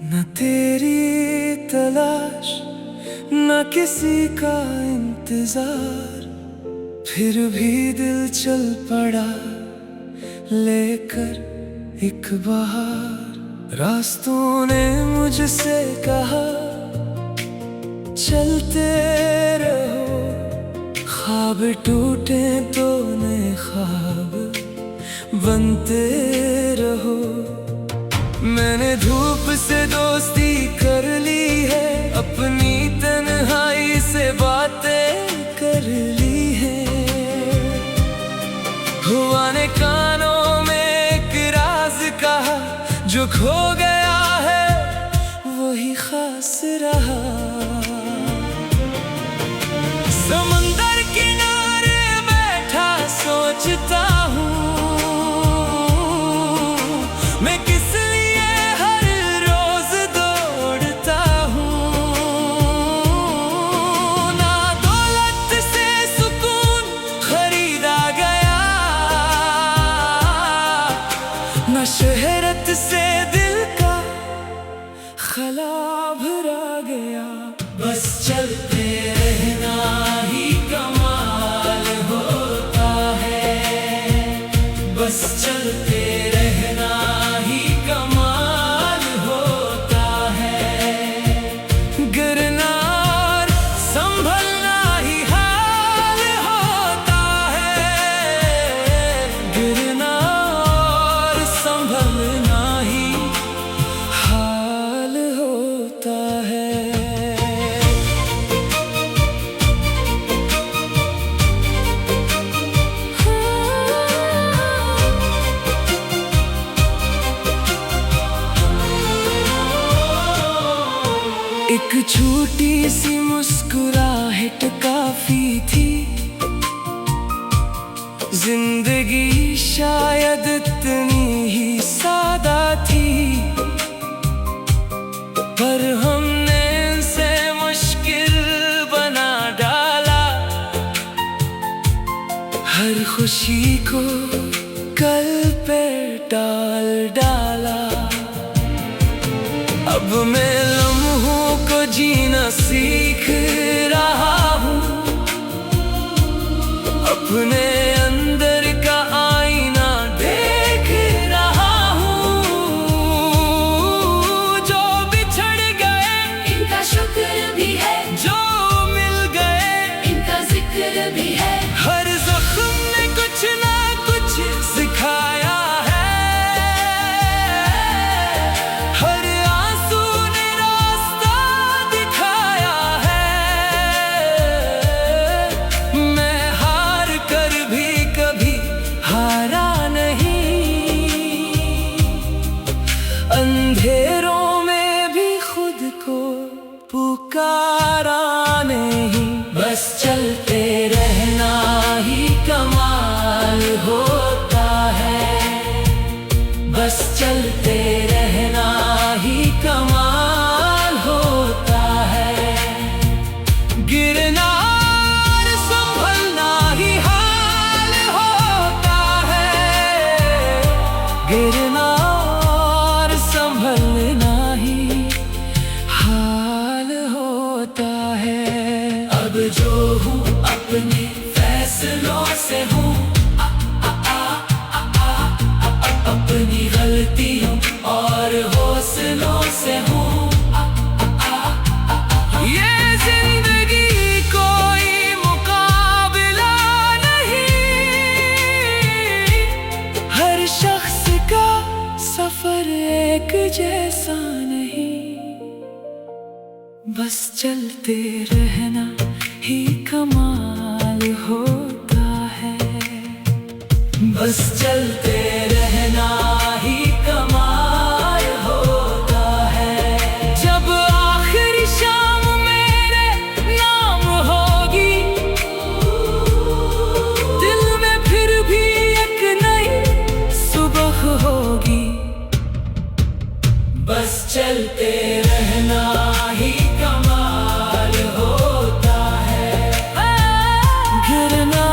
न तेरी तलाश न किसी का इंतजार, फिर भी दिल चल पड़ा लेकर एक बहार। रास्तों ने मुझसे कहा चलते रहो, ख्वाब टूटे तो नए ख्वाब बनते रहो। मैंने धूप से दोस्ती कर ली है, अपनी तन्हाई से बातें कर ली है। हुआ ने कानों में एक राज कहा, जो खो गया है वही खास रहा। समंदर किनारे बैठा सोचता हूँ, मैं किस लिए हर रोज दौड़ता हूँ। ना दौलत से सुकून खरीदा गया, ना शोहरत से दिल का खला भरा गया। बस चलते रहना ही कमाल होता है, बस चलते रहना ही कमाल होता है। गिरना और संभलना ही हाल होता है, गिरना और संभलना ही हाल होता है। एक छोटी सी मुस्कुराहट काफी थी, जिंदगी शायद इतनी ही सादा थी। पर हमने इसे मुश्किल बना डाला, हर खुशी को कल पे टाल डाला। अब मैं लम्हों को जीना सीख रहा हूँ, अपने अंदर का आईना देख रहा हूँ। जो बिछड़ गए इनका शुक्र भी है, जो मिल गए इनका जिक्र भी है। हर जख्म ने कुछ ना कुछ सिखाया है, हर आंसू ने रास्ता दिखाया है। मैं हार कर भी कभी हारा नहीं, अंधेरों में भी खुद को पुकारा नहीं। बस चलते रहना ही कमाल होता है, बस चलते रहना ही कमाल होता है। गिरना और संभलना ही हाल होता है, गिरना और संभलना ही हाल होता है। अब जो हूँ अपने फैसलों से हूँ, अपनी गलतियों और हौसलों से हूँ। ये जिंदगी कोई मुकाबला नहीं, हर शख्स का सफर एक जैसा नहीं। बस चलते रहना ही कमाल होता है, बस चलते रहना ही कमाल होता है। जब आखिरी शाम मेरे नाम होगी, दिल में फिर भी एक नई सुबह होगी। बस चलते रहना ही कमाल होता है, गिरना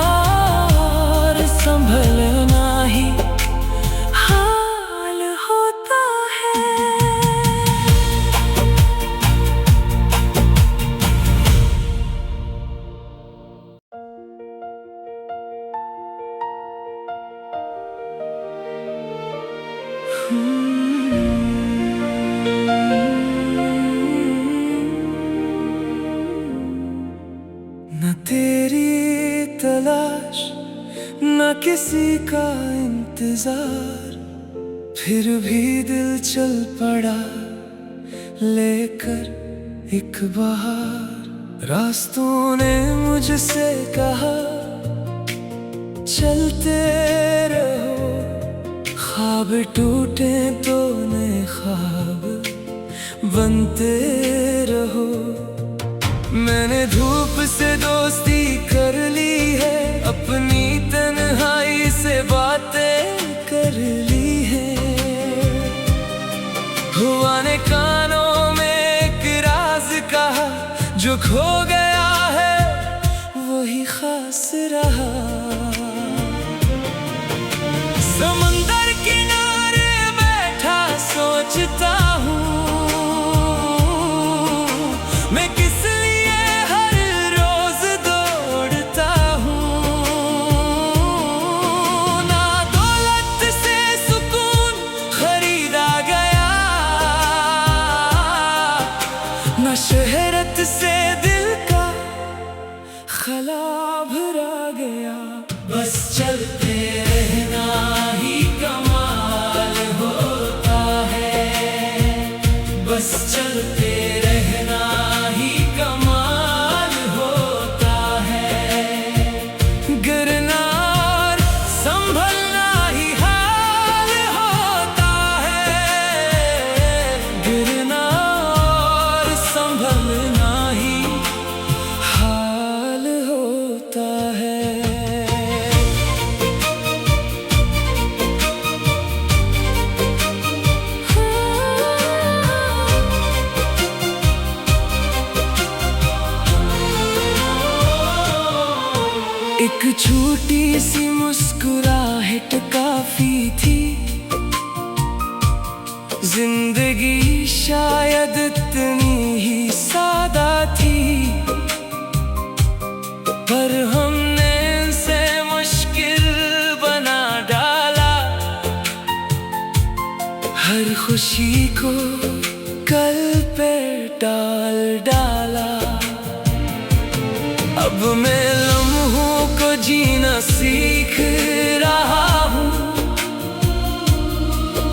किसी का इंतजार, फिर भी दिल चल पड़ा लेकर एक बहार। रास्तों ने मुझसे कहा चलते रहो, ख्वाब टूटे तो नए ख्वाब बनते रहो। मैंने धूप से दोस्ती कर ली है, अपनी तन्हाई से बातें कर ली है। हुआ ने कानों में एक राज कहा, जो खो गया है वही खास रहा। समंदर किनारे बैठा सोचता हूँ, मैं किस लिए हर रोज दौड़ता हूँ। ना दौलत से सुकून खरीदा गया, ना शोहरत से दिल का खला भरा गया। बस चलते रहना ही कमाल होता है, बस चलते रहना ही कमाल होता है। गिरना और संभलना ही हाल होता है, गिरना और संभलना ही हाल होता है। एक छोटी सी मुस्कुराहट काफी थी, जिंदगी शायद इतनी ही सादा थी, पर हमने इसे मुश्किल बना डाला। हर खुशी को कल पे डाल डाला। अब मैं लम्हों को जीना सीख रहा हूँ,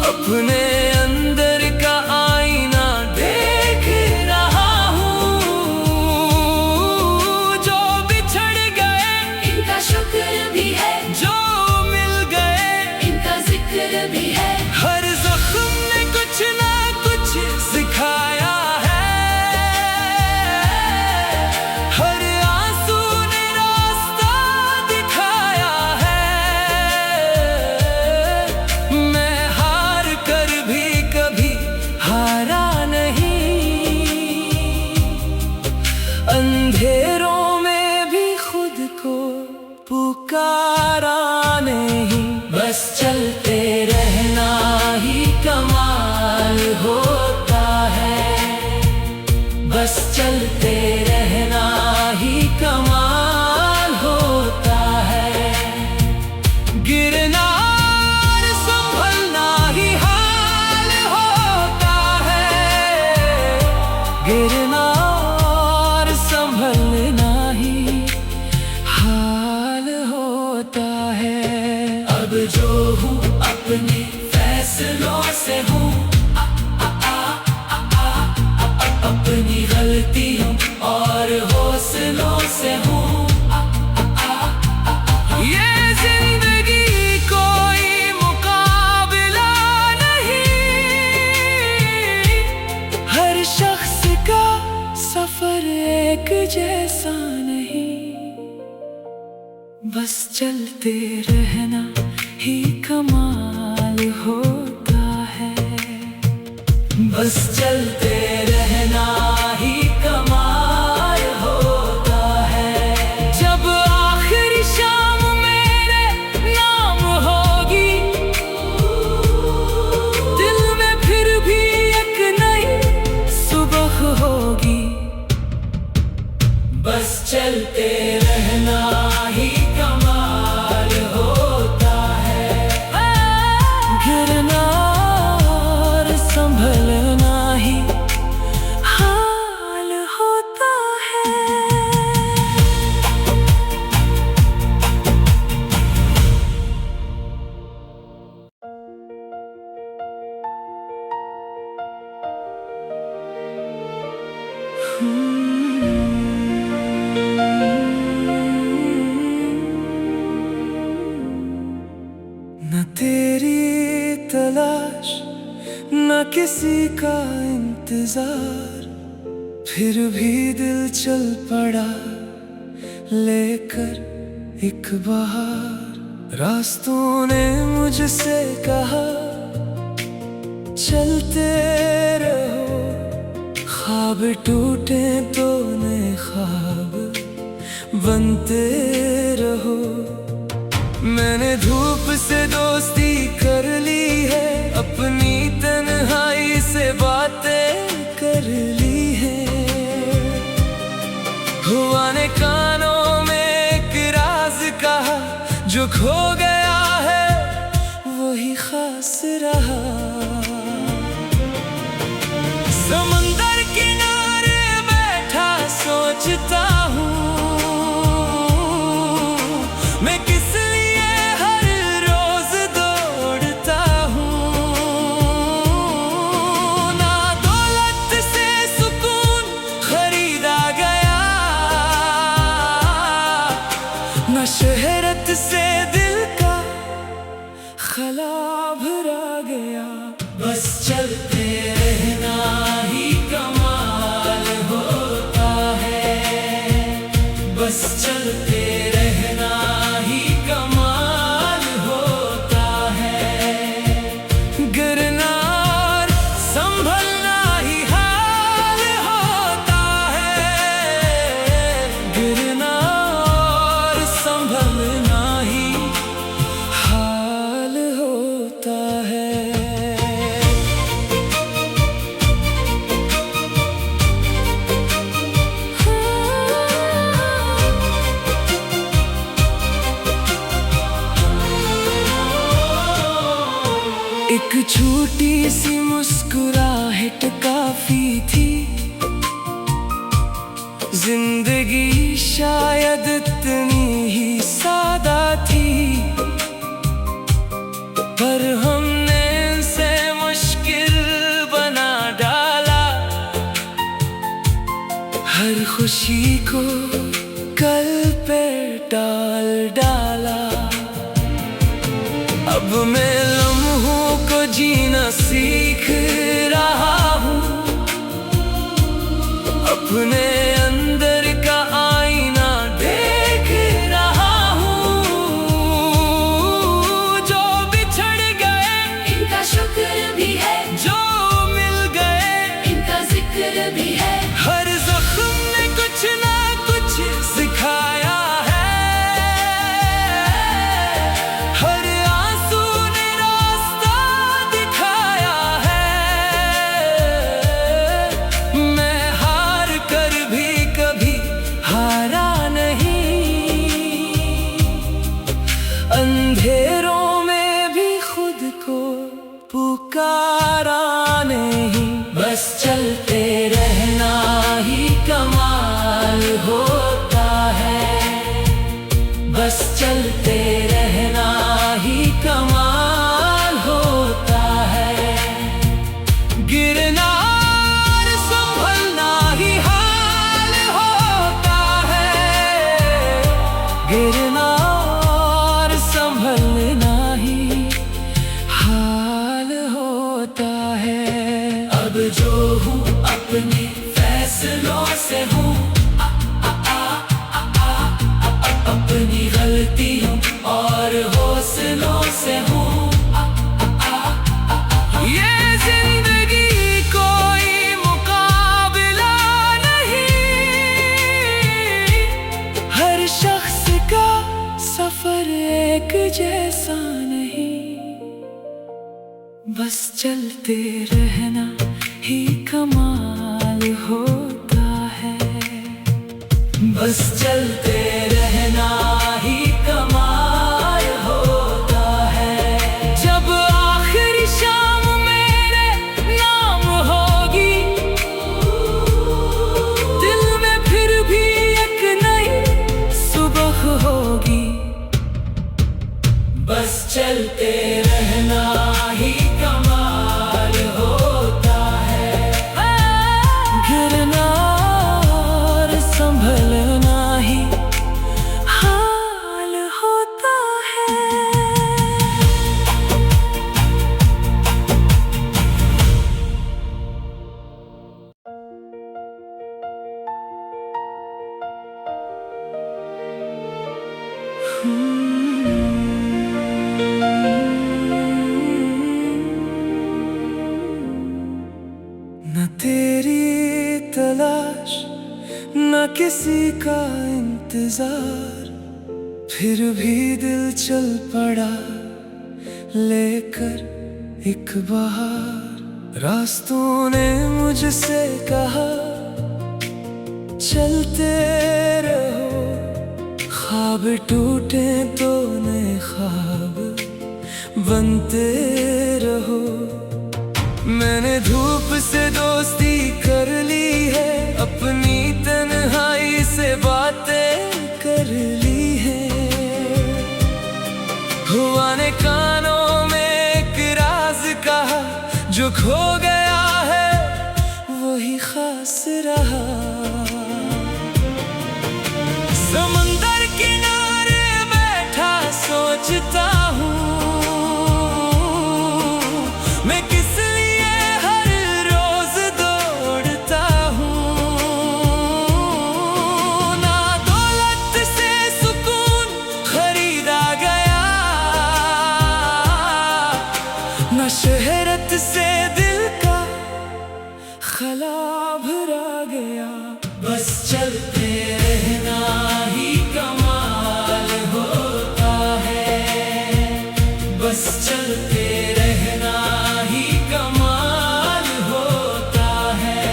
अपने अंदर का आईना देख रहा हूँ। जो बिछड़ गए इनका शुक्र भी है, जो मिल गए इनका जिक्र भी है। हर जख्म ने कुछ ना कुछ सिखाया है, हर आंसू ने रास्ता दिखाया है। मैं हार कर भी कभी हारा नहीं, अंधेरों में भी खुद को पुकारा नहीं। बस चलते रहना ही कमाल होता है, बस चलते रहना ही कमाल होता है। गिरना और संभलना ही हाल होता है, गिरना और संभलना ही हाल होता है। अब जो हूँ अपने फैसलों से हूँ, अपनी गलतियों और हौसलों से हूँ। ये जिंदगी कोई मुकाबला नहीं, हर शख्स का सफर एक जैसा नहीं। बस चलते रहना ही कमाल होता है, बस चलते रहना ही कमाल होता है। जब आखिरी शाम मेरे नाम होगी, दिल में फिर भी एक नई सुबह होगी। बस चलते रहना ही कमाल होता है, गिरना और संभलना ही न तेरी तलाश न किसी का इंतजार, फिर भी दिल चल पड़ा लेकर एक बहार। रास्तों ने मुझसे कहा चलते रहो, ख्वाब टूटे तो नए ख्वाब बनते रहो। मैंने धूप से दोस्ती कर ली है, अपनी तन्हाई से बातें कर ली है। हुआ ने कानों में एक राज कहा, जो खो गया है वही खास रहा। समंदर किनारे बैठा सोचता हूँ, मैं किस लिए हर रोज दौड़ता हूँ। ना दौलत से सुकून खरीदा गया, ना शोहरत से दिल का खला भरा गया। बस चलते रहना ही कमाल होता है, बस चलते रहना ही कमाल होता है। गिरना और संभलना ही हाल होता है, गिरना और संभलना ही हाल होता है। एक छोटी सी मुस्कुराहट काफी थी, जिंदगी शायद इतनी ही सादा थी। पर हमने इसे मुश्किल बना डाला, हर खुशी को कल पे टाल डाला। अब मैं लम्हों को जीना सीख रहा हूँ, अपने अंदर का आईना देख रहा हूँ। जो बिछड़ गए इनका शुक्र भी है, जो मिल गए इनका जिक्र भी है। हर जख्म ने कुछ ना कुछ सिखाया है, हर आंसू ने रास्ता दिखाया है। मैं हार कर भी कभी हारा नहीं, अंधेरों में भी खुद को पुकारा नहीं। बस चलते रहना ही कमाल होता है, बस चलते रहना ही कमाल होता है। गिरना और संभलना ही हाल होता है, गिरना और संभलना ही हाल होता है। अब जो हूँ अपने फैसलों से हूँ, अपनी गलतियों और हौसलों से हूँ। ये जिंदगी कोई मुकाबला नहीं, हर शख्स का सफर एक जैसा नहीं। बस चलते रहना ही कमाल होता है, बस चलते रहना ही कमाल होता है। जब आखिरी शाम मेरे नाम होगी, दिल में फिर भी एक नई सुबह होगी। बस चलते रहना ही कमाल हो न तेरी तलाश न किसी का इंतजार, फिर भी दिल चल पड़ा लेकर एक बहार। रास्तों ने मुझसे कहा चलते रहो, ख्वाब टूटे तो नए ख्वाब बनते रहो। मैंने धूप से दोस्ती कर ली है, अपनी तन्हाई से बातें कर ली है। हुआ ने कानों में एक राज कहा, जो खो गया है वही खास रहा। समंदर किनारे बैठा सोचता हूँ, मैं किस लिए हर रोज दौड़ता हूँ। ना दौलत से सुकून खरीदा गया, ना शोहरत से दिल का खला भरा गया। बस चलते रहना ही कमाल होता है, बस चलते रहना ही कमाल होता है।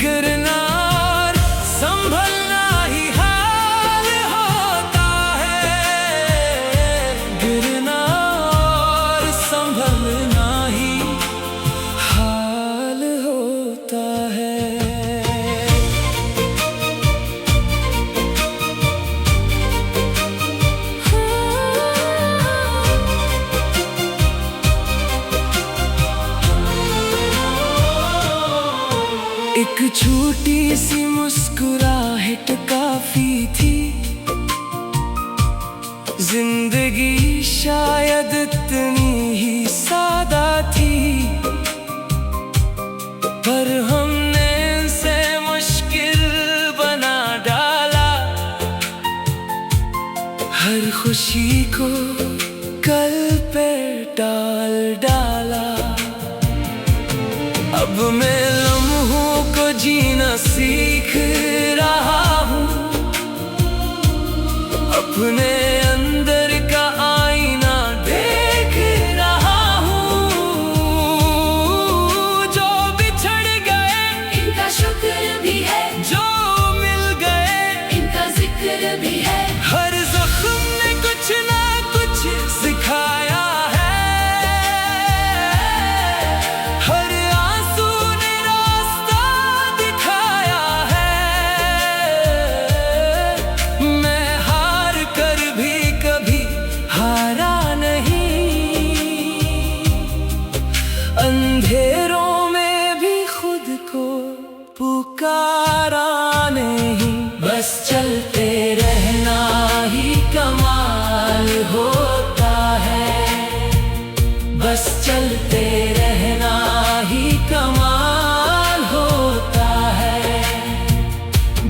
गिरना और संभलना ही हाल होता है, गिरना और संभलना ही हाल होता है। एक छोटी सी मुस्कुराहट काफी थी, जिंदगी शायद इतनी ही सादा थी। पर हमने इसे मुश्किल बना डाला, हर खुशी को कल पे डाल डाला। अब मैं लम्हों को जीना सीख रहा हूँ, अपने अंदर का आईना देख रहा हूँ। जो बिछड़ गए इनका शुक्र भी है, जो मिल गए इनका जिक्र भी है। हर जख्म ने कुछ ना कुछ सिखाया है, हर आंसू ने रास्ता दिखाया है। मैं हार कर भी कभी हारा नहीं, अंधेरों में भी खुद को पुकारा नहीं। बस चलते रहना ही कमाल होता है, बस चलते रहना ही कमाल होता है।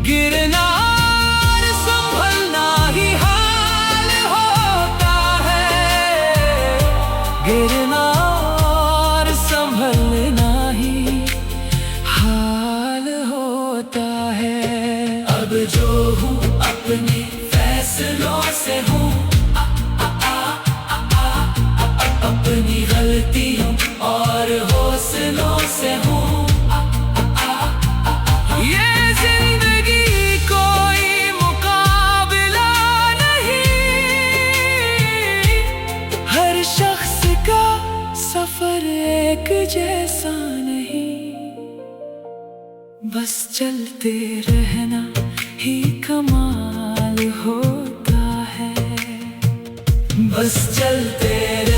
गिरना और संभलना ही हाल होता है, गिरना और संभलना ही हाल होता है। अब जो हूँ अपने फैसलों से हूँ, अपनी गलतियों और हौसलों से हूँ। ये जिंदगी कोई मुकाबला नहीं, हर शख्स का सफर एक जैसा नहीं। बस चलते रहना ही कमाल होता है, बस चलते रहना